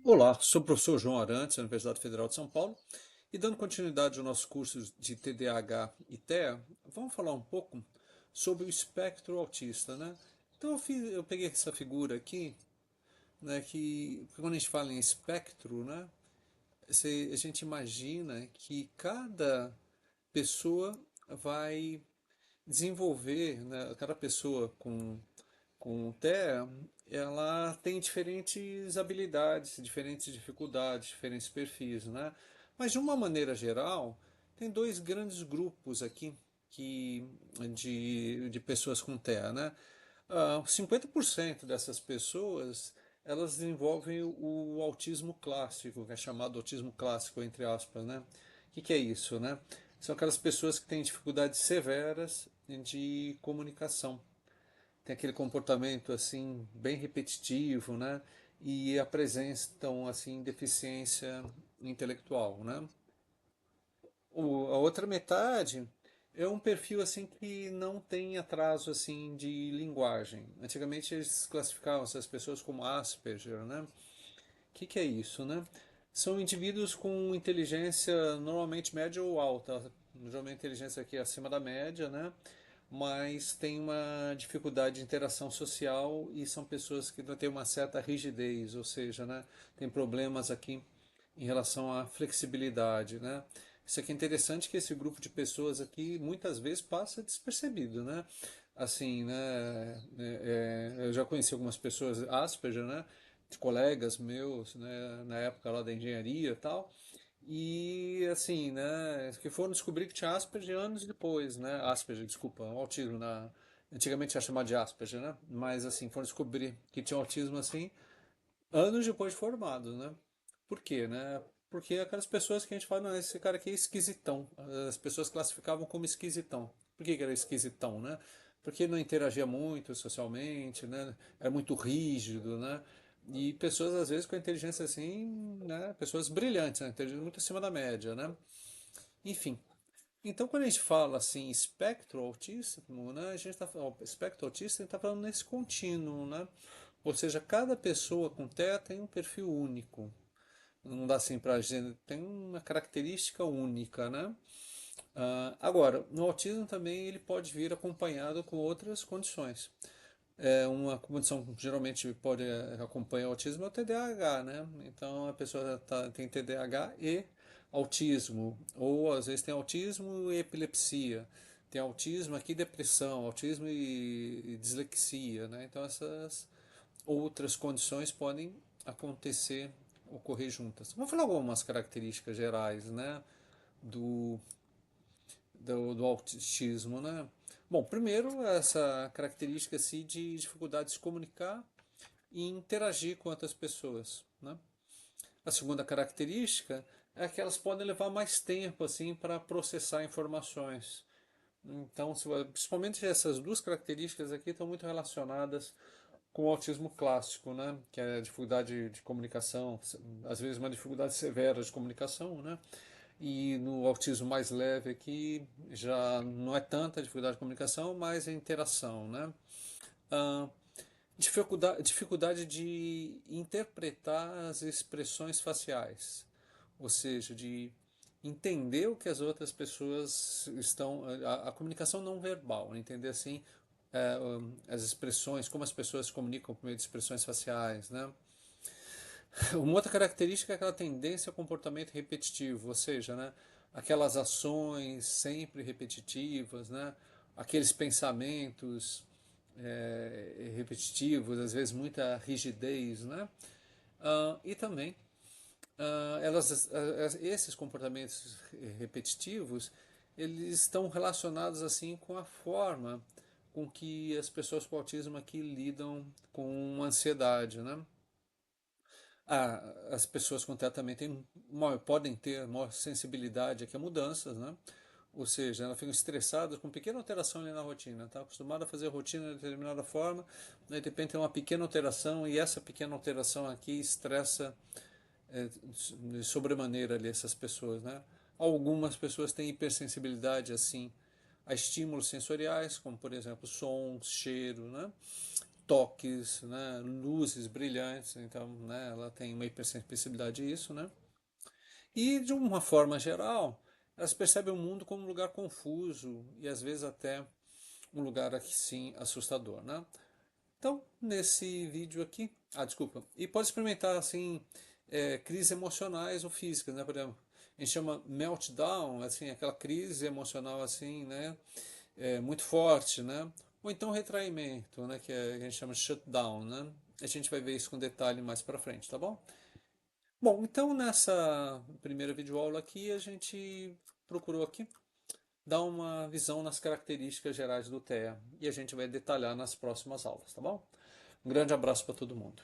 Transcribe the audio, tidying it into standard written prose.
Olá, sou o professor João Arantes, da Universidade Federal de São Paulo, e dando continuidade ao nosso curso de TDAH e TEA, vamos falar um pouco sobre o espectro autista, né? Então eu peguei essa figura aqui, né, que quando a gente fala em espectro, né, a gente imagina que cada pessoa vai desenvolver, né, cada pessoa com TEA, ela tem diferentes habilidades, diferentes dificuldades, diferentes perfis, né? Mas de uma maneira geral, tem dois grandes grupos aqui de pessoas com TEA, né? 50% dessas pessoas elas desenvolvem o autismo clássico, que é chamado autismo clássico, entre aspas, né? Que é isso, né? São aquelas pessoas que têm dificuldades severas de comunicação, tem aquele comportamento assim bem repetitivo, né? E apresentam assim deficiência intelectual, né? A outra metade é um perfil assim que não tem atraso assim de linguagem. Antigamente eles classificavam essas pessoas como Asperger, né? Que é isso, né? São indivíduos com inteligência normalmente média ou alta. Geralmente a inteligência aqui é acima da média, né? Mas tem uma dificuldade de interação social e são pessoas que não têm uma certa rigidez, ou seja, né? Tem problemas aqui em relação à flexibilidade, né? Isso aqui é interessante que esse grupo de pessoas aqui muitas vezes passa despercebido, né? Assim, né? Eu já conheci algumas pessoas Asperger, né? De colegas meus, né? Na época lá da engenharia e tal. E assim, né? Que foram descobrir que tinha Asperger anos depois, né? Asperger, desculpa, autismo na. Antigamente era chamado de Asperger, né? Mas assim, foram descobrir que tinha autismo assim anos depois de formado, né? Por quê, né? Porque aquelas pessoas que a gente fala, não, esse cara aqui é esquisitão. As pessoas classificavam como esquisitão. Por que era esquisitão, né? Porque não interagia muito socialmente, né? Era muito rígido, né? E pessoas, às vezes, com inteligência assim, né? Pessoas brilhantes, né? Inteligência muito acima da média, né? Enfim. Então, quando a gente fala assim, espectro autístico, né? A gente está falando, espectro autista, a gente está falando nesse contínuo, né? Ou seja, cada pessoa com TEA tem um perfil único. Não dá assim para dizer, tem uma característica única, né? Agora, no autismo também ele pode vir acompanhado com outras condições. Uma condição que geralmente pode acompanhar o autismo é o TDAH, né? Então a pessoa tem TDAH e autismo, ou às vezes tem autismo e epilepsia, tem autismo aqui, depressão, autismo e dislexia, né? Então essas outras condições podem acontecer, ocorrer juntas. Vamos falar algumas características gerais, né, do, do autismo, né? Bom, primeiro essa característica assim, de dificuldade de se comunicar e interagir com outras pessoas, né? A segunda característica é que elas podem levar mais tempo assim para processar informações. Então, principalmente essas duas características aqui estão muito relacionadas com o autismo clássico, né? Que é a dificuldade de comunicação, às vezes uma dificuldade severa de comunicação, né? E no autismo mais leve aqui já não é tanta dificuldade de comunicação, mas a interação, né? Ah, dificuldade de interpretar as expressões faciais, ou seja, de entender o que as outras pessoas estão, a comunicação não verbal, entender assim as expressões, como as pessoas se comunicam por meio de expressões faciais, né? Uma outra característica é aquela tendência ao comportamento repetitivo, ou seja, né, aquelas ações sempre repetitivas, né, aqueles pensamentos repetitivos, às vezes muita rigidez, né? E também esses comportamentos repetitivos eles estão relacionados assim com a forma com que as pessoas com autismo aqui lidam com ansiedade, né? As pessoas com TEA também podem ter maior sensibilidade aqui a mudanças, né? Ou seja, elas ficam estressadas com pequena alteração ali na rotina. Está acostumada a fazer a rotina de determinada forma, né? De repente tem uma pequena alteração e essa pequena alteração aqui estressa de sobremaneira ali essas pessoas, né? Algumas pessoas têm hipersensibilidade assim a estímulos sensoriais, como por exemplo sons, cheiro, né? toques, né, luzes brilhantes, então, né, ela tem uma hipersensibilidade a isso, né? E de uma forma geral, elas percebem o mundo como um lugar confuso e às vezes até um lugar aqui sim assustador, né? Então, nesse vídeo aqui, desculpa, e pode experimentar assim crises emocionais ou físicas, né? Por exemplo, a gente chama meltdown, assim, aquela crise emocional assim, né? Muito forte, né? Ou então retraimento, né? Que a gente chama de shutdown, né? A gente vai ver isso com detalhe mais para frente, tá bom? Bom, então nessa primeira videoaula aqui a gente procurou aqui dar uma visão nas características gerais do TEA e a gente vai detalhar nas próximas aulas, tá bom? Um grande abraço para todo mundo.